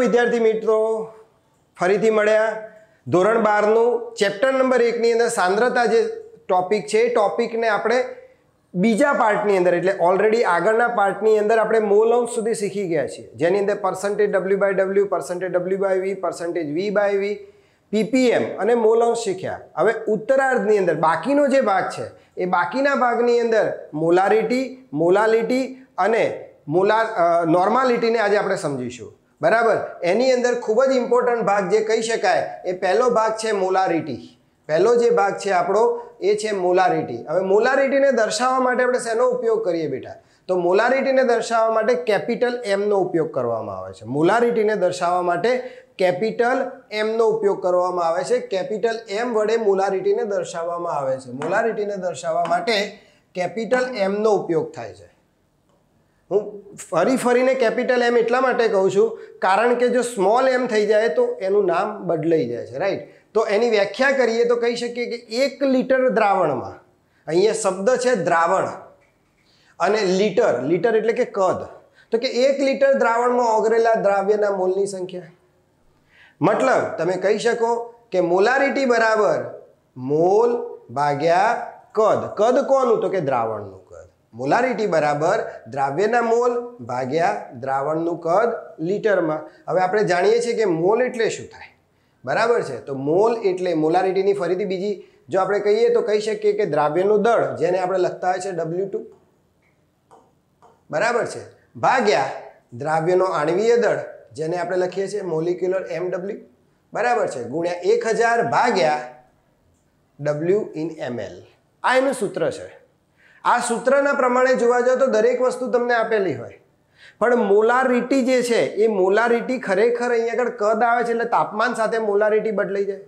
વિદ્યાર્થી મિત્રો ફરીથી મળ્યા ધોરણ 12 નું ચેપ્ટર નંબર 1 ની અંદર સાંદ્રતા જે ટોપિક છે એ ટોપિકને આપણે બીજા પાર્ટની અંદર એટલે ઓલરેડી આગળના પાર્ટની અંદર આપણે મોલ અંશ સુધી શીખી ગયા છીએ, જેની અંદર %W/W, %W/V, %V/V, ppm અને મોલ અંશ શીખ્યા. હવે ઉત્તરાર્ધની અંદર બાકીનો જે ભાગ છે એ બાકીના ભાગની અંદર મોલારિટી, મોલાલિટી અને નોર્માલિટીને આજે આપણે સમજીશું. બરાબર. એની અંદર ખૂબ જ ઇમ્પોર્ટન્ટ ભાગ જે કહી શકાય એ પહેલો ભાગ છે મોલારિટી. પહેલો જે ભાગ છે આપણો એ છે મોલારિટી. હવે મોલારિટીને દર્શાવવા માટે આપણે શેનો ઉપયોગ કરીએ બેટા? તો મોલારિટીને દર્શાવવા માટે કેપિટલ M નો ઉપયોગ કરવામાં આવે છે. મોલારિટીને દર્શાવવા માટે કેપિટલ M નો ઉપયોગ કરવામાં આવે છે. કેપિટલ M વડે મોલારિટીને દર્શાવવામાં આવે છે. મોલારિટીને દર્શાવવા માટે કેપિટલ M નો ઉપયોગ થાય છે. હું ફરીને કેપિટલ M એટલા માટે કહું છું કારણ કે જો સ્મોલ m થઈ જાય તો એનું નામ બદલાઈ જાય છે, રાઈટ? તો એની વ્યાખ્યા કરીએ તો કહી શકીએ કે 1 લિટર દ્રાવણમાં, અહીંયા શબ્દ છે દ્રાવણ અને લિટર એટલે કે કદ, તો કે 1 લિટર દ્રાવણમાં ઓગળેલા દ્રાવ્યના મોલની સંખ્યા. મતલબ તમે કહી શકો કે મોલારિટી બરાબર મોલ ભાગ્યા કદ. કદ કોનું? તો કે દ્રાવણનું કદ. મોલારિટી બરાબર દ્રાવ્યના મોલ ભાગ્યા દ્રાવણનું કદ લીટરમાં. હવે આપણે જાણીએ છીએ કે મોલ એટલે શું થાય, બરાબર છે? તો મોલ એટલે મોલારિટીની ફરીથી બીજી જો આપણે કહીએ તો કહી શકીએ કે દ્રાવ્યનું દળ, જેને આપણે લખતા હોય છે W2, બરાબર છે, ભાગ્યા દ્રાવ્યનો આણ્વીય દળ, જેને આપણે લખીએ છીએ મોલિક્યુલર MW, બરાબર છે, ગુણ્યા 1000 ભાગ્યા W in ml. આ એનું સૂત્ર છે. આ સૂત્રના પ્રમાણે જોવા જાવ તો દરેક વસ્તુ તમને આપેલી હોય, પણ મોલારિટી જે છે એ મોલારિટી ખરેખર અહીંયા આગળ કદ આવે છે એટલે તાપમાન સાથે મોલારિટી બદલાઈ જાય.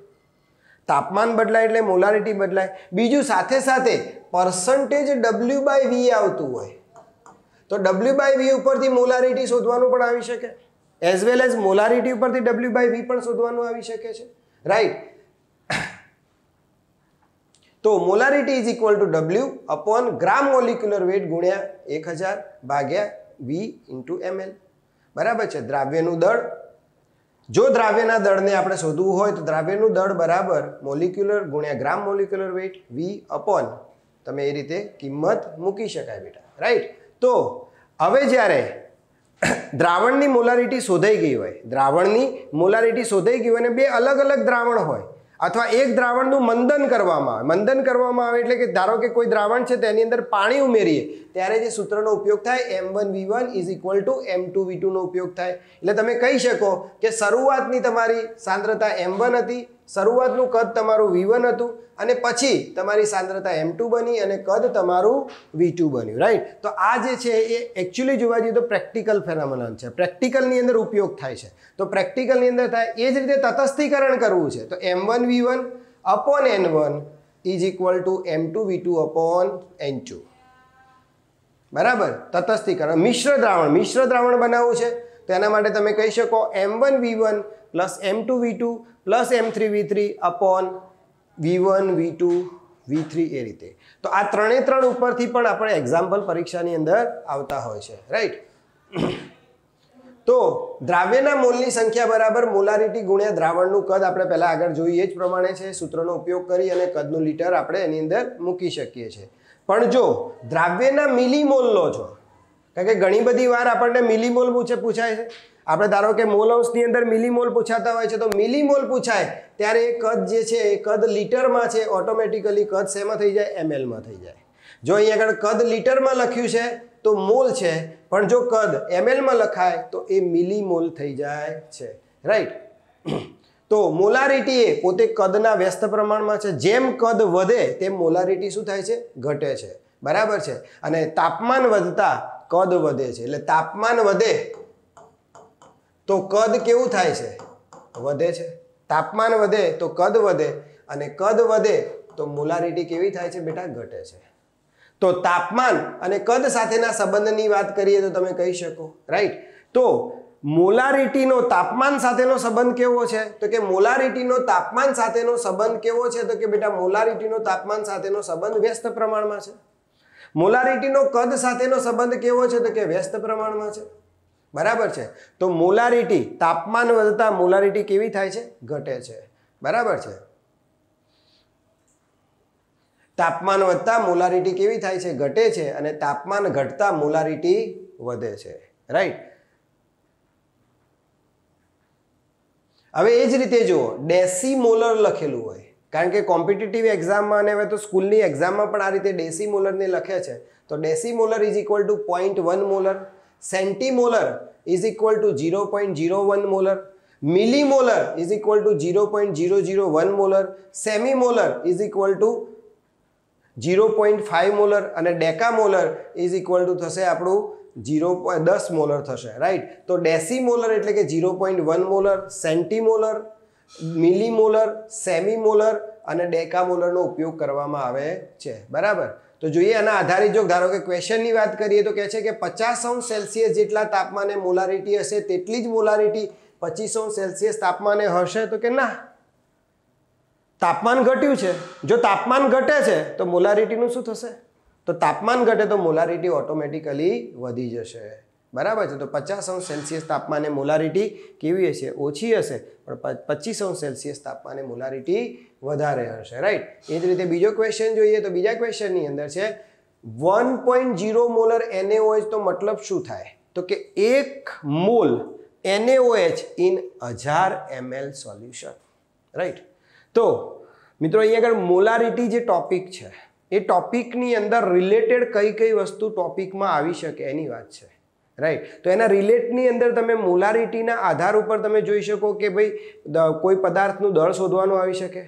તાપમાન બદલાય એટલે મોલારિટી બદલાય. બીજું સાથે સાથે પર્સન્ટેજ W/V આવતું હોય તો W/V ઉપરથી મોલારિટી શોધવાનું પણ આવી શકે, એઝ વેલ એઝ મોલારિટી ઉપરથી W/V પણ શોધવાનું આવી શકે છે, રાઈટ? તો molarity is equal to W upon gram molecular weight ગુણ્યા 1000 ભાગ્યા V ઇન્ટુ ml, બરાબર છે. દ્રાવ્યનું દળ, જો દ્રાવ્યના દળને આપણે શોધવું હોય તો દ્રાવ્યનું દળ બરાબર મોલિક્યુલર ગુણ્યા ગ્રામ મોલિક્યુલર વેટ V અપોન, તમે એ રીતે કિંમત મૂકી શકાય બેટા, રાઈટ? તો હવે જ્યારે દ્રાવણની મોલારિટી શોધાઈ ગઈ હોય, દ્રાવણની મોલારિટી શોધાઈ ગઈ હોય અને બે અલગ અલગ દ્રાવણ હોય અથવા એક દ્રાવણનું મંદન કરવામાં આવે. મંદન કરવામાં આવે એટલે કે ધારો કે કોઈ દ્રાવણ છે તેની અંદર પાણી ઉમેરીએ ત્યારે જે સૂત્રનો ઉપયોગ થાય M1V1 is equal two M2V2 નો ઉપયોગ થાય. એટલે તમે કહી શકો કે શરૂઆતની તમારી સાંદ્રતા M1 હતી, શરૂઆતનું કદ તમારું V1 હતું અને પછી તમારી સાંદ્રતા M2 બની અને કદ તમારું V2 બન્યું, રાઈટ? તો આ જે છે એ એકચ્યુઅલી જોવા જઈએ તો પ્રેક્ટિકલ ફેનોમેનન છે, પ્રેક્ટિકલની અંદર ઉપયોગ થાય છે. તો પ્રેક્ટિકલની અંદર થાય એ જ રીતે તટસ્થીકરણ કરવું છે તો M1V1 upon N1 is equal two M2V2 upon N2, બરાબર? તટસ્થીકરણ. મિશ્ર દ્રાવણ બનાવવું છે તો એના માટે તમે કહી શકો M1V1 plus M2V2 plus M3V3 upon V1 V2 V3 એ રીતે. તો આ ત્રણે ઉપરથી પણ આપણે એક્ઝામ્પલ પરીક્ષાની અંદર આવતા હોય છે, રાઈટ? તો દ્રાવ્યના મોલની સંખ્યા બરાબર મોલારિટી ગુણ્યા દ્રાવણનું કદ આપણે પહેલા આગળ જોઈએ જ પ્રમાણે છે. સૂત્રનો ઉપયોગ કરી અને કદનું લીટર આપણે એની અંદર મૂકી શકીએ છીએ. પણ જો દ્રાવ્યના મિલીમોલ લો છો, કારણ કે ઘણી બધી વાર આપણને મિલીમોલ પૂછાય છે. આપણે ધારો કે મોલ અંશની અંદર મિલીમોલ પૂછાતા હોય છે તો મિલીમોલ પૂછાય ત્યારે એ કદ જે છે એ કદ લીટરમાં છે, ઓટોમેટિકલી કદ શેમાં થઈ જાય? mlમાં થઈ જાય. જો અહીંયા આગળ કદ લીટરમાં લખ્યું છે તો મોલ છે, પણ જો કદ mlમાં લખાય તો એ મિલીમોલ થઈ જાય છે, રાઈટ? તો મોલારિટી એ પોતે કદના વ્યસ્ત પ્રમાણમાં છે. જેમ કદ વધે તેમ મોલારિટી શું થાય છે? ઘટે છે, બરાબર છે? અને તાપમાન વધતા કદ વધે છે. એટલે તાપમાન વધે તો કદ કેવું થાય છે? વધે છે. તાપમાન વધે તો કદ વધે અને કદ વધે તો મોલારિટી કેવી થાય છે બેટા? ઘટે છે. તો તાપમાન અને કદ સાથેના સંબંધની વાત કરીએ તો તમે કહી શકો, રાઈટ? તો મોલારિટીનો તાપમાન સાથેનો સંબંધ કેવો છે? તો કે મોલારિટીનો તાપમાન સાથેનો સંબંધ કેવો છે? તો કે બેટા મોલારિટીનો તાપમાન સાથેનો સંબંધ વ્યસ્ત પ્રમાણમાં છે. મોલારિટીનો કદ સાથેનો સંબંધ કેવો છે? તો કે વ્યસ્ત પ્રમાણમાં છે, બરાબર છે। તો મોલારિટી તાપમાન વધતા મોલારિટી કેવી થાય છે? ઘટે છે। બરાબર છે, તાપમાન વધતા મોલારિટી કેવી થાય છે? ઘટે છે। અને તાપમાન ઘટતા મોલારિટી વધે છે, રાઈટ। હવે એ જ રીતે જુઓ ડેસીમોલર લખેલું હોય, કારણ કે કોમ્પિટિટિવ એક્ઝામમાં અને હવે તો સ્કૂલની એક્ઝામમાં પણ આ રીતે ડેસીમોલરને લખે છે। તો decimolar is equal to 0.1 molar, centimolar is equal to 0.01 molar, millimolar is equal to 0.001 molar, semimolar is equal to 0.5 molar અને ડેકામોલર ઇઝ ઇક્વલ ટુ થશે આપણું 10 મોલર થશે, રાઈટ। તો ડેસીમોલર એટલે કે 0.1 મોલર, સેન્ટીમોલર, મિલીમોલર, સેમીમોલર અને ડેકામોલરનો ઉપયોગ કરવામાં આવે છે, બરાબર। તો જોઈએ આના આધારિત જો ધારો કે ક્વેશ્ચનની વાત કરીએ તો કહે છે કે 50°C જેટલા તાપમાને મોલારિટી હશે તેટલી જ મોલારિટી 25°C તાપમાને હશે, તો કે ના, તાપમાન ઘટ્યું છે। જો તાપમાન ઘટે છે તો મોલારિટીનું શું થશે? તો તાપમાન ઘટે તો મોલારિટી ઓટોમેટિકલી વધી જશે, બરાબર છે। તો 50°C તાપમાને મોલારિટી કેવી હશે? ઓછી હશે, પણ 25°C તાપમાને મોલારિટી વધારે હશે, રાઈટ। એ જ રીતે બીજો ક્વેશ્ચન જોઈએ તો બીજા ક્વેશ્ચનની અંદર છે 1.0 મોલર NaOH તો મતલબ શું થાય? તો કે 1 mall NaOH in 1000 ml solution, right. તો મિત્રો અહીંયા આગળ મોલારિટી જે ટોપિક છે એ ટોપિકની અંદર રિલેટેડ કઈ કઈ વસ્તુ ટોપિકમાં આવી શકે એની વાત છે, રાઈટ। તો એના રિલેટની અંદર તમે મોલારિટીના આધાર ઉપર તમે જોઈ શકો કે ભાઈ કોઈ પદાર્થનું દળ શોધવાનું આવી શકે,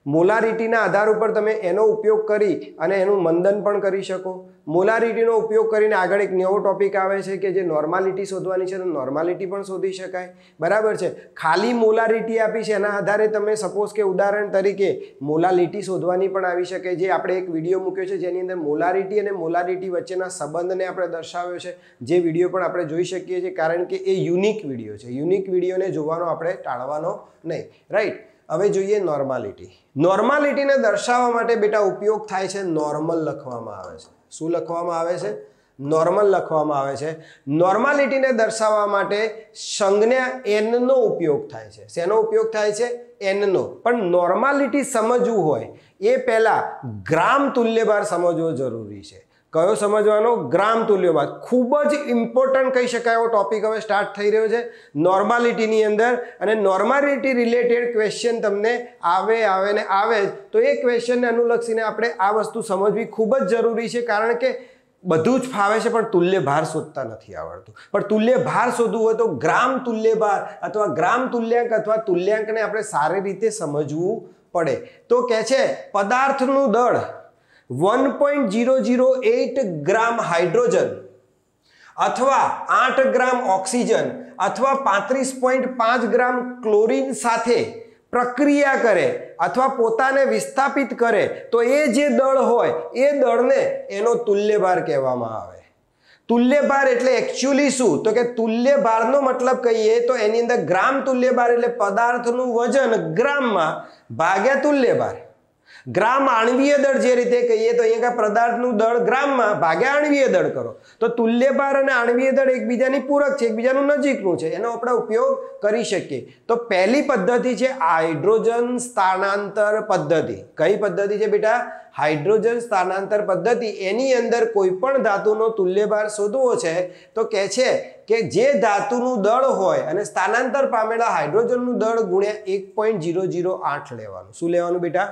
મોલારિટીના આધાર ઉપર તમે એનો ઉપયોગ કરી અને એનું મંદન પણ કરી શકો, મોલારિટીનો ઉપયોગ કરીને આગળ એક નવો ટોપિક આવે છે કે જે નોર્માલિટી શોધવાની છે, તો નોર્માલિટી પણ શોધી શકાય, બરાબર છે। ખાલી મોલારિટી આપી છે એના આધારે તમે સપોઝ કે ઉદાહરણ તરીકે મોલાલિટી શોધવાની પણ આવી શકે, જે આપણે એક વિડીયો મૂક્યો છે જેની અંદર મોલારિટી અને મોલારિટી વચ્ચેના સંબંધને આપણે દર્શાવ્યો છે, જે વિડીયો પણ આપણે જોઈ શકીએ છીએ, કારણ કે એ યુનિક વિડીયો છે, યુનિક વિડીયોને જોવાનો આપણે ટાળવાનો નહીં, રાઈટ। હવે જોઈએ નોર્માલિટી। નોર્માલિટીને દર્શાવવા માટે બેટા ઉપયોગ થાય છે નોર્મલ લખવામાં આવે છે। શું લખવામાં આવે છે? નોર્મલ લખવામાં આવે છે। નોર્માલિટીને દર્શાવવા માટે સંજ્ઞા n નો ઉપયોગ થાય છે। શેનો ઉપયોગ થાય છે? n નો। પણ નોર્માલિટી સમજવું હોય એ પહેલા ગ્રામ તુલ્યભાર સમજવો જરૂરી છે। કયો સમજવાનો? ગ્રામ તુલ્યભાર। ખૂબ જ ઇમ્પોર્ટન્ટ કહી શકાય એવો ટોપિક હવે સ્ટાર્ટ થઈ રહ્યો છે નોર્માલિટીની અંદર, અને નોર્માલિટી રિલેટેડ ક્વેશ્ચન તમને આવે ને આવે તો એ ક્વેશ્ચનને અનુલક્ષીને આપણે આ વસ્તુ સમજવી ખૂબ જ જરૂરી છે, કારણ કે બધું જ ફાવે છે પણ તુલ્યભાર શોધતા નથી આવડતું। પણ તુલ્યભાર શોધવું હોય તો ગ્રામ તુલ્યભાર અથવા ગ્રામ તુલ્યાંક અથવા તુલ્યાંકને આપણે સારી રીતે સમજવું પડે। તો કહે છે પદાર્થનું દળ 1.008 ગ્રામ હાઇડ્રોજન અથવા 8 ગ્રામ ઓક્સિજન અથવા 35.5 ગ્રામ ક્લોરીન સાથે પ્રક્રિયા કરે અથવા પોતાને વિસ્થાપિત કરે તો એ જે દળ હોય એ દળને એનો તુલ્યભાર કહેવામાં આવે। તુલ્યભાર એટલે એકચ્યુઅલી શું? તો કે તુલ્યભારનો મતલબ કહીએ તો એની અંદર ગ્રામ તુલ્યભાર એટલે પદાર્થનું વજન ગ્રામમાં ભાગ્યા તુલ્યભાર। ગ્રામ આણવીય દળ જે રીતે કહીએ તો અહીંયા પદાર્થનું દળ ગ્રામમાં ભાગ્યા આણવીય દળ કરો તો તુલ્યભાર અને આણવીય દળ એકબીજાની પૂરક છે, એકબીજાનું નજીકનું છે, એનો આપણે ઉપયોગ કરી શકીએ। તો પહેલી પદ્ધતિ છે હાઇડ્રોજન સ્થાનાંતર પદ્ધતિ। કઈ પદ્ધતિ છે બેટા? હાઇડ્રોજન સ્થાનાંતર પદ્ધતિ। એની અંદર કોઈ પણ ધાતુનો તુલ્યભાર શોધવો છે તો કહે છે કે જે ધાતુનું દળ હોય અને સ્થાનાંતર પામેલા હાઇડ્રોજનનું દળ ગુણ્યા 1.008 લેવાનું। શું લેવાનું બેટા?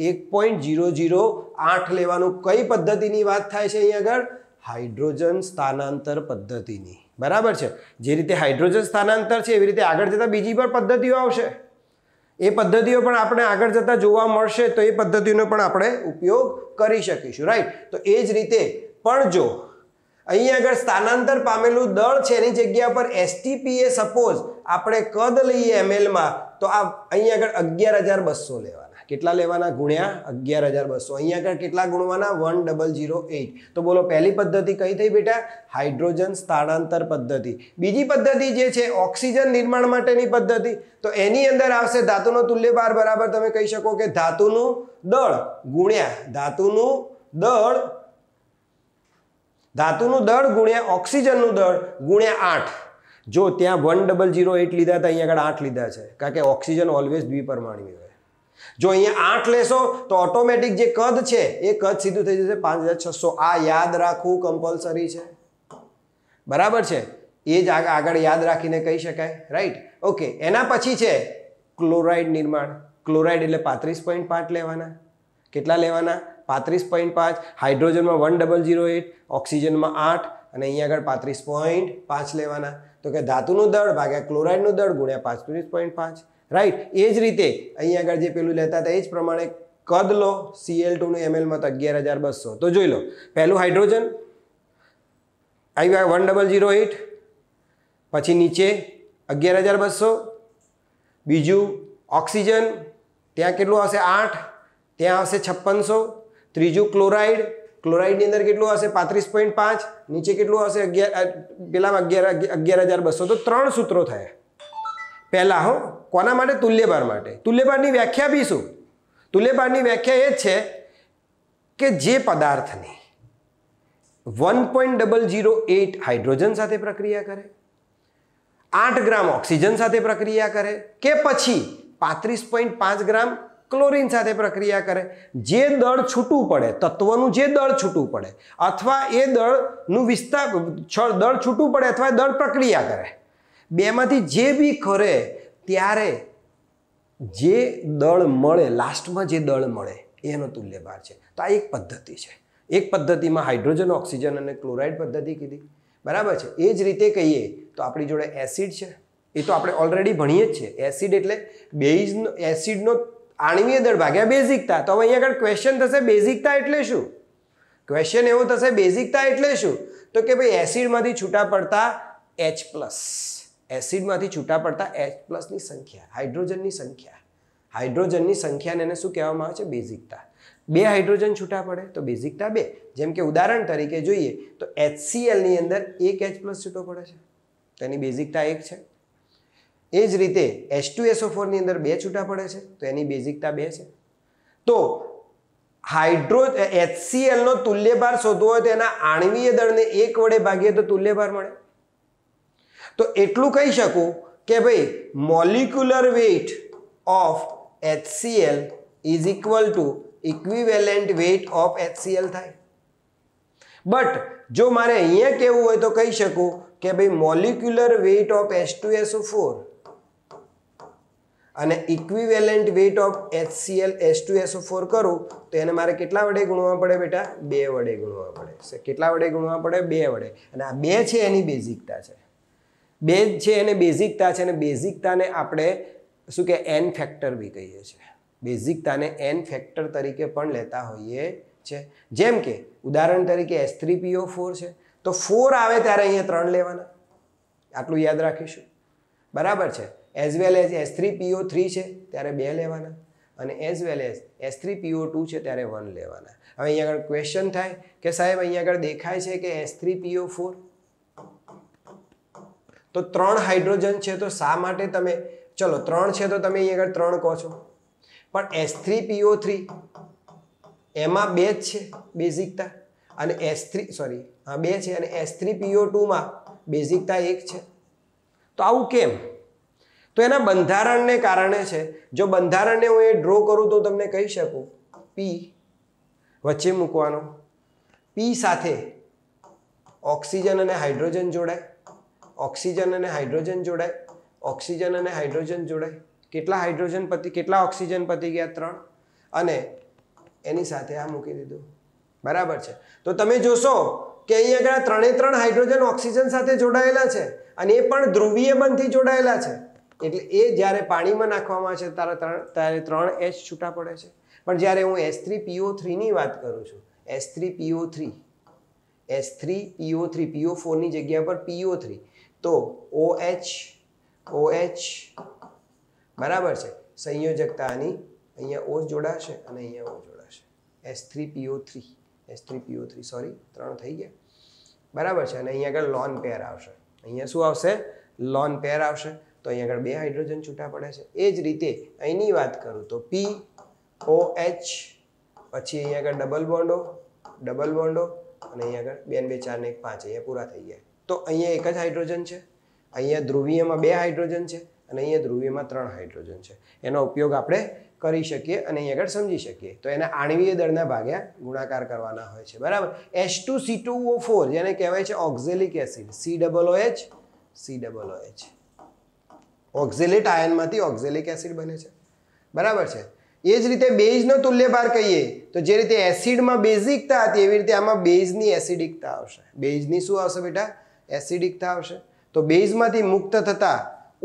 1.008 લેવાનું। કઈ પદ્ધતિની વાત થાય છે અહીંયા આગળ? હાઇડ્રોજન સ્થાનાંતર પદ્ધતિની, બરાબર છે। જે રીતે હાઇડ્રોજન સ્થાનાંતર છે એવી રીતે આગળ જતા બીજી પણ પદ્ધતિઓ આવશે, એ પદ્ધતિઓ પણ આપણે આગળ જતા જોવા મળશે, તો એ પદ્ધતિનો પણ આપણે ઉપયોગ કરી શકીશું, રાઈટ। તો એ જ રીતે પણ જો અહીંયા આગળ સ્થાનાંતર પામેલું દળ છે એની જગ્યા પર એસટીપીએ સપોઝ આપણે કદ લઈએ ml તો આ અહીંયા આગળ 11,200 લેવાના। કેટલા લેવાના? ગુણ્યા 11,200। અહીંયા આગળ કેટલા ગુણવાના? 1008। તો બોલો પહેલી પદ્ધતિ કઈ થઈ બેટા? હાઇડ્રોજન સ્થાનાંતર પદ્ધતિ। બીજી પદ્ધતિ જે છે ઓક્સિજન નિર્માણ માટેની પદ્ધતિ, તો એની અંદર આવશે ધાતુનો તુલ્યભાર બરાબર તમે કહી શકો કે ધાતુનું દળ ગુણ્યા ધાતુનું દળ ગુણ્યા ઓક્સિજનનું દળ ગુણ્યા 8। જો ત્યાં 1008 લીધા હતા, અહીંયા આગળ 8 લીધા છે, કારણ કે ઓક્સિજન ઓલવેઝ દ્વિપરમાણુ હોય. જો અહીંયા 8 લેશો તો ઓટોમેટિક જે કદ છે એ કદ સીધું થઈ જશે 5600. આ યાદ રાખવું કમ્પલસરી છે, બરાબર છે. એ જ આગળ યાદ રાખીને કહી શકાય, રાઈટ. ઓકે, એના પછી છે ક્લોરાઇડ નિર્માણ. ક્લોરાઇડ એટલે 35.5 લેવાના. કેટલા લેવાના? 35.5. હાઇડ્રોજનમાં 1008, ઓક્સિજનમાં 8 અને અહીંયા આગળ 35.5 લેવાના. તો કે ધાતુનું દળ ભાગ્યા ક્લોરાઇડનું દળ ગુણ્યા 35.5, રાઈટ. એ જ રીતે અહીંયા આગળ જે પેલું લેતા હતા એ જ પ્રમાણે કદ લો. Cl2 નું ml માં તો 11200. તો જોઈ લો, પહેલું હાઇડ્રોજન આવ્યા 1008, પછી નીચે 11200, બીજું ઓક્સિજન ત્યાં કેટલું આવશે 8, ત્યાં આવશે 5600, ત્રીજું ક્લોરાઇડ, ક્લોરાઇડની અંદર કેટલું આવશે 35.5, નીચે કેટલું આવશે 11, પેલામાં 11200. તો 3 સૂત્રો થયા પહેલા. હો, કોના માટે? તુલ્યભાર માટે. તુલ્યભારની વ્યાખ્યા બી શું? તુલ્યભારની વ્યાખ્યા એ જ છે કે જે પદાર્થની 1.008 હાઇડ્રોજન સાથે પ્રક્રિયા કરે, 8 ગ્રામ ઓક્સિજન સાથે પ્રક્રિયા કરે, કે પછી 35.5 ગ્રામ ક્લોરીન સાથે પ્રક્રિયા કરે, જે દળ છૂટું પડે, તત્વનું જે દળ છૂટું પડે, અથવા એ દળનું વિસ્તાર દળ છૂટું પડે અથવા દળ પ્રક્રિયા કરે, બેમાંથી જે બી કરે ત્યારે જે દળ મળે, લાસ્ટમાં જે દળ મળે એનો તુલ્યભાર છે. તો આ એક પદ્ધતિ છે. એક પદ્ધતિમાં હાઇડ્રોજન, ઓક્સિજન અને ક્લોરાઇડ પદ્ધતિ કીધી, બરાબર છે. એ જ રીતે કહીએ તો આપણી જોડે એસિડ છે, એ તો આપણે ઓલરેડી ભણીએ જ છીએ. એસિડ એટલે બેઝનો, એસિડનો આણ્વીય દળ ભાગ્યા બેઝિકતા. તો હવે અહીંયા આગળ ક્વેશ્ચન થશે બેઝિકતા એટલે શું? ક્વેશ્ચન એવો થશે બેઝિકતા એટલે શું? તો કે ભાઈ એસિડમાંથી છૂટા પડતા H+, એસિડમાંથી છૂટા પડતા H+ ની સંખ્યા, હાઇડ્રોજનની સંખ્યા, હાઇડ્રોજનની સંખ્યાને એને શું કહેવામાં આવે છે? બેઝિકતા. 2 હાઇડ્રોજન છૂટા પડે તો બેઝિકતા 2. જેમ કે ઉદાહરણ તરીકે જોઈએ તો HCl ની અંદર 1 H+ છૂટો પડે છે, તેની બેઝિકતા 1 છે. એ જ રીતે H2SO4 ની અંદર 2 છૂટા પડે છે તો એની બેઝિકતા 2 છે. તો HCl નો તુલ્યભાર શોધવો હોય તો એના આણ્વીય દળને 1 વડે ભાગીએ તો તુલ્યભાર મળે. તો એટલું કહી શકું કે ભાઈ molecular weight of HCl is equal to equivalent weight of HCl થાય. બટ જો મારે અહીંયા કહેવું હોય તો કહી શકું કે ભાઈ મોલિક્યુલર વેઇટ ઓફ H2SO4 અને equivalent weight of HCl H2SO4 કરું તો એને મારે કેટલા વડે ગુણવા પડે બેટા? 2 વડે ગુણવા પડે. કેટલા વડે ગુણવા પડે? 2 વડે. અને આ 2 છે એની બેઝિકતા છે. 2 છે એને બેઝિકતા છે, અને બેઝિકતાને આપણે શું કે n ફેક્ટર બી કહીએ છીએ. બેઝિકતાને n ફેક્ટર તરીકે પણ લેતા હોઈએ છે. જેમ કે ઉદાહરણ તરીકે H3PO4 છે તો 4 આવે ત્યારે અહીંયા 3 લેવાના, આટલું યાદ રાખીશું, બરાબર છે. એઝ વેલ એઝ H3PO3 છે ત્યારે 2 લેવાના, અને એઝ વેલ એઝ H3PO2 છે ત્યારે 1 લેવાના. હવે અહીંયા આગળ ક્વેશ્ચન થાય કે સાહેબ અહીંયા આગળ દેખાય છે કે H3PO4 તો 3 હાઇડ્રોજન છે, તો શા માટે તમે, ચલો 3 છે તો તમે અહીંયા આગળ 3 કહો છો, પણ H3PO3 એમાં 2 જ છે બેઝિકતા, અને હા 2 છે, અને H3PO2 માં બેઝિકતા 1 છે. તો આવું કેમ? તો એના બંધારણને કારણે છે. જો બંધારણને હું એ ડ્રો કરું તો તમને કહી શકું P વચ્ચે મૂકવાનો, P સાથે ઓક્સિજન અને હાઇડ્રોજન જોડાય, ઓક્સિજન અને હાઇડ્રોજન જોડાય, ઓક્સિજન અને હાઇડ્રોજન જોડાય. કેટલા હાઇડ્રોજન પતી, કેટલા ઓક્સિજન પતી ગયા? 3. અને એની સાથે આ મૂકી દીધું, બરાબર છે. તો તમે જોશો કે અહીંયા આગળ 3 હાઇડ્રોજન ઓક્સિજન સાથે જોડાયેલા છે, અને એ પણ ધ્રુવીય બંધથી જોડાયેલા છે. એટલે એ જ્યારે પાણીમાં નાખવામાં આવે છે ત્યારે 3 H છૂટા પડે છે. પણ જ્યારે હું H3PO3 ની વાત કરું છું, H3PO3, PO4 ની જગ્યા પર PO3, તો OH, બરાબર છે. સંયોજકતા આની અહીંયા O જોડાશે અને અહીંયા O જોડાશે. H3PO3 સોરી 3 થઈ ગયા, બરાબર છે. અને અહીંયા આગળ લોન પેર આવશે, અહીંયા શું આવશે? લોન પેર આવશે. તો અહીંયા આગળ 2 હાઇડ્રોજન છૂટા પડે છે. એ જ રીતે અહીંની વાત કરું તો POH, પછી અહીંયા આગળ ડબલ બોન્ડો, અને અહીંયા આગળ 2 2 4 ને 1 5 અહીંયા પૂરા થઈ ગયા. તો અહીંયા એક જ હાઇડ્રોજન છે, અહીંયા ધ્રુવીયમાં 2 હાઇડ્રોજન છે અને અહીંયા ધ્રુવીયમાં 3 હાઇડ્રોજન છે. એનો ઉપયોગ આપણે કરી શકીએ અને અહીં આગળ સમજી શકીએ. તો એના આણ્વીય દળના ભાગ્યા ગુણાકાર કરવાના હોય છે. બરાબર. H2C2O4 જેને કહેવાય છે ઓક્ઝેલિક એસિડ, COOH. ઓક્ઝેલેટ આયનમાંથી ઓક્ઝેલિક એસિડ બને છે. બરાબર છે. એ જ રીતે બેઝનો તુલ્યભાર કહીએ તો જે રીતે એસિડમાં બેઝિકતા હતી એવી રીતે આમાં બેઝની એસિડિકતા આવશે. બેઝની શું આવશે બેટા? એસિડિકતા આવશે. તો બેઝમાંથી મુક્ત થતા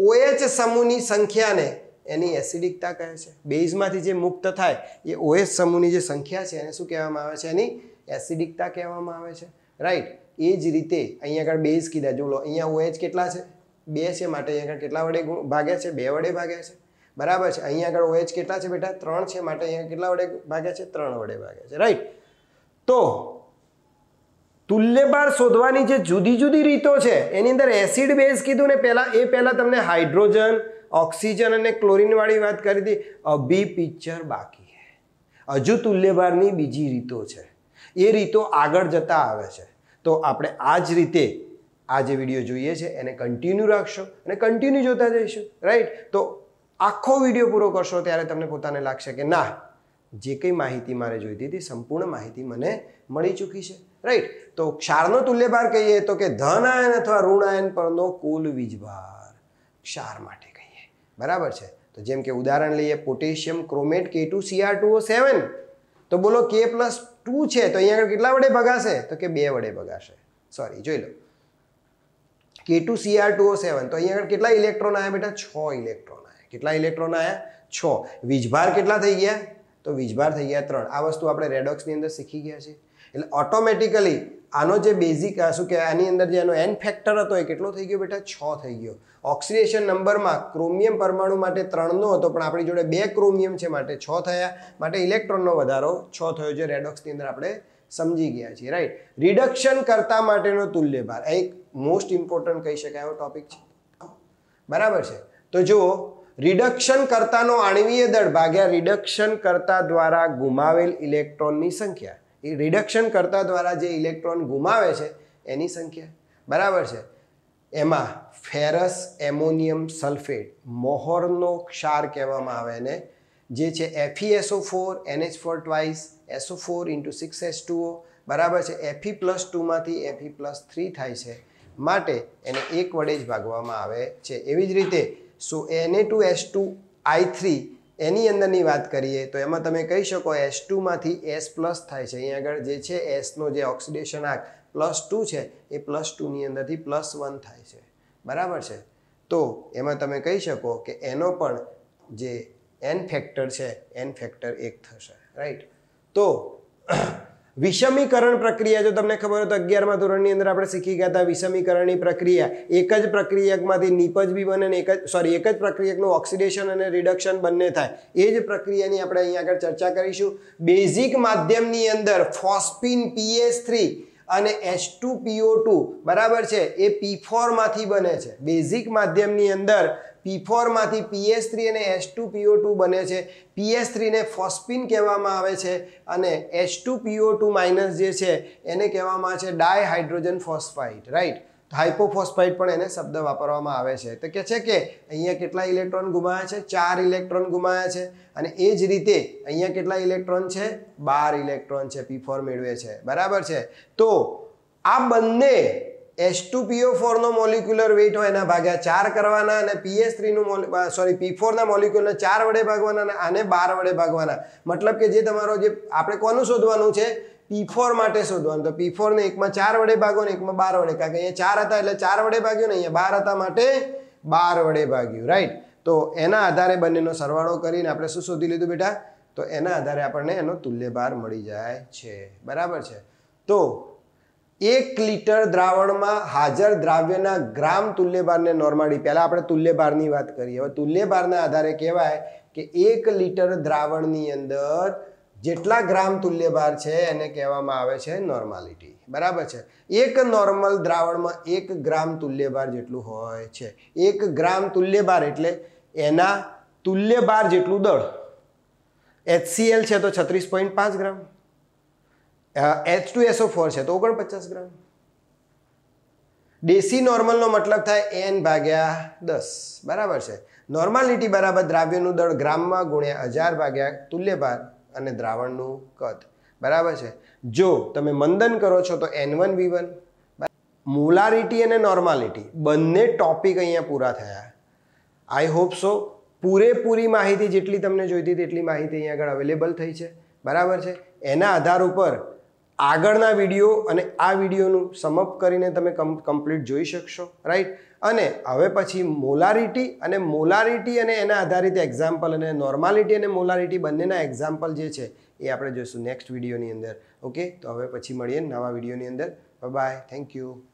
OH સમૂહની સંખ્યાને એની એસિડિકતા કહે છે. બેઝમાંથી જે મુક્ત થાય એ OH સમૂહની જે સંખ્યા છે એને શું કહેવામાં આવે છે? એની એસિડિકતા કહેવામાં આવે છે. રાઈટ. એ જ રીતે અહીંયા આગળ બેઝ કીધા. જો અહીંયા OH કેટલા છે? 2 છે, માટે અહીંયા આગળ કેટલા વડે ભાગ્યા છે? 2 વડે ભાગ્યા છે. બરાબર છે. અહીંયા આગળ OH કેટલા છે બેટા? 3 છે, માટે અહીંયા કેટલા વડે ભાગ્યા છે? 3 વડે ભાગ્યા છે. રાઈટ. તો તુલ્યભાર શોધવાની જે જુદી જુદી રીતો છે એની અંદર એસિડ બેઝ કીધું ને પહેલા તમને હાઇડ્રોજન, ઓક્સિજન અને ક્લોરીન વાળી વાત કરી હતી. અભી પિક્ચર બાકી છે. હજુ તુલ્યભારની બીજી રીતો છે. એ રીતો આગળ જતા આવે છે. તો આપણે આ જ રીતે આ જે વિડીયો જોઈએ છે એને કન્ટિન્યુ રાખશો અને કન્ટિન્યુ જોતા જઈશું. રાઈટ. તો આખો વિડીયો પૂરો કરશો ત્યારે તમને પોતાને લાગશે કે ના, જે કંઈ માહિતી મારે જોઈતી હતી સંપૂર્ણ માહિતી મને મળી ચૂકી છે. રાઈટ. તો ક્ષારનો તુલ્યભાર કહીએ તો કે ધન આયન અથવા ઋણ આયન પરનો કુલ વીજભાર ક્ષાર માટે કહીએ. બરાબર છે. તો જેમ કે ઉદાહરણ લઈએ, પોટેશિયમ ક્રોમેટ K2Cr2O7. તો બોલો K+2 છે તો અહીંયા આગળ કેટલા વડે ભગાશે? તો કે 2 વડે ભગાશે. સોરી, જોઈ લો. K2Cr2O7 તો અહીંયા આગળ કેટલા ઇલેક્ટ્રોન આવ્યા બેટા? 6 ઇલેક્ટ્રોન આવ્યા. કેટલા ઇલેક્ટ્રોન આવ્યા? 6. વીજભાર કેટલા થઈ ગયા? તો વીજભાર થઈ ગયા 3. આ વસ્તુ આપણે રેડોક્સની અંદર શીખી ગયા છે. એટલે ઓટોમેટિકલી આનો જે બેઝિક શું કે આની અંદર જે એનો એન ફેક્ટર હતો એ કેટલો થઈ ગયો બેટા? 6 થઈ ગયો. ઓક્સિડેશન નંબરમાં ક્રોમિયમ પરમાણુ માટે 3 નો હતો, પણ આપણી જોડે 2 ક્રોમિયમ છે માટે 6 થયા. માટે ઇલેક્ટ્રોનનો વધારો 6 થયો, જે રેડોક્સની અંદર આપણે સમજી ગયા છીએ. રાઈટ. રિડક્શન કરતા માટેનો તુલ્યભાર એક મોસ્ટ ઇમ્પોર્ટન્ટ કહી શકાય એવો ટોપિક છે. બરાબર છે. તો જુઓ, રિડક્શન કરતાનો આણ્વીય દળ ભાગ્યા રિડક્શન કરતા દ્વારા ગુમાવેલ ઇલેક્ટ્રોનની સંખ્યા. એ રિડક્શન કરતા દ્વારા જે ઇલેક્ટ્રોન ગુમાવે છે એની સંખ્યા. બરાબર છે. એમાં ફેરસ એમોનિયમ સલ્ફેટ, મોહરનો ક્ષાર કહેવામાં આવે ને, જે છે FeSO4 NH4 twice SO4 × 6H2O. બરાબર છે. Fe+2 માંથી Fe+3 થાય છે, માટે એને 1 વડે જ ભાગવામાં આવે છે. એવી જ રીતે Na2H2I3 એની અંદરની વાત કરીએ તો એમાં તમે કહી શકો H2 માંથી S+ થાય છે. અહીંયા આગળ જે છે Sનો જે ઓક્સિડેશન આંક +2 છે એ +2 ની અંદરથી +1 થાય છે. બરાબર છે. તો એમાં તમે કહી શકો કે એનો પણ જે એન ફેક્ટર છે એન ફેક્ટર 1 થશે. રાઈટ. તો વિષમીકરણ પ્રક્રિયા જો તમને ખબર હોય તો 11મા ધોરણની અંદર આપણે શીખી ગયા હતા. વિષમીકરણની પ્રક્રિયા એક જ પ્રક્રિયકમાંથી નિપજ બી બને ને એક જ પ્રક્રિયકનું ઓક્સિડેશન અને રિડક્શન બંને થાય. એ જ પ્રક્રિયાની આપણે અહીંયા આગળ ચર્ચા કરીશું. બેઝિક માધ્યમની અંદર ફોસ્ફીન PH3 અને H2PO2 બરાબર છે એ P4 માંથી બને છે. બેઝિક માધ્યમની અંદર P4 માંથી PH3 અને H2PO2 બને છે. PH3 ને ફોસ્ફીન કહેવામાં આવે છે અને H2PO2- જે છે એને કહેવામાં આવે છે ડાયહાઇડ્રોજન ફોસ્ફાઇડ. રાઈટ. હાઇપોફોસ્ફાઇડ પણ એને શબ્દ વાપરવામાં આવે છે. તો કે છે કે અહીંયા કેટલા ઇલેક્ટ્રોન ગુમાવ્યા છે? 4 ઇલેક્ટ્રોન ગુમાવ્યા છે. અને એ જ રીતે અહીંયા કેટલા ઇલેક્ટ્રોન છે? 12 ઇલેક્ટ્રોન છે. P4 મેળવે છે. બરાબર છે. તો આ બંને H2PO4 નો મોલિક્યુલર વેઇટ હોય એના ભાગ્યા 4 કરવાના અને PH3 નું P4 ના મોલિક્યુલને 4 વડે ભાગવાના અને આને 12 વડે ભાગવાના. મતલબ કે જે તમારો જે આપણે કોનું શોધવાનું છે? P4 માટે શોધવાનું. તો P4 ને 1 માં 4 વડે ભાગો ને 1 માં 12 વડે, કારણ કે અહીંયા 4 હતા એટલે 4 વડે ભાગ્યું ને અહીંયા 12 હતા માટે 12 વડે ભાગ્યું. રાઈટ. તો એના આધારે બંનેનો સરવાળો કરીને આપણે શું શોધી લીધું બેટા? તો એના આધારે આપણને એનો તુલ્યભાર મળી જાય છે. બરાબર છે. તો 1 લિટર દ્રાવણમાં હાજર દ્રાવ્યના ગ્રામ તુલ્યભારને નોર્માલી, પહેલા આપણે તુલ્યભારની વાત કરીએ. હવે તુલ્યભારના આધારે કહેવાય કે 1 લિટર દ્રાવણની અંદર જેટલા ગ્રામ તુલ્યભાર છે એને કહેવામાં આવે છે નોર્માલિટી. બરાબર છે. એક નોર્મલ દ્રાવણમાં 1 ગ્રામ તુલ્યભાર જેટલું હોય છે. 1 ગ્રામ તુલ્યભાર એટલે એના તુલ્યભાર જેટલું દળ. HCl છે તો 36.5 ગ્રામ, H2SO4 છે તો 49 ગ્રામ, દેશી નોર્મલનો મતલબ થાય n/10, બરાબર છે. નોર્માલિટી બરાબર દ્રાવ્યનું દળ ગ્રામમાં ગુણ્યા 1000 ભાગ્યા તુલ્યભાર અને દ્રાવણનું કદ, બરાબર છે. જો તમે મંદન કરો છો તો n1v1. મોલારિટી અને નોર્માલિટી બંને ટોપિક અહીંયા પૂરા થયા. આઈ હોપ સો પૂરેપૂરી માહિતી જેટલી તમને જોઈતી તેટલી માહિતી અહીંયા આગળ અવેલેબલ થઈ છે, બરાબર છે. એના આધાર ઉપર આગળના વિડીયો અને આ વિડીયોનું સમઅપ કરીને તમે કમ્પ્લીટ જોઈ શકશો, રાઈટ. અને હવે પછી મોલારિટી અને એના આધારિત એક્ઝામ્પલ અને નોર્માલિટી અને મોલારિટી બંનેના એક્ઝામ્પલ જે છે એ આપણે જોઈશું નેક્સ્ટ વિડીયોની અંદર. ઓકે, તો હવે પછી મળીએ નવા વિડીયોની અંદર. Bye, thank you.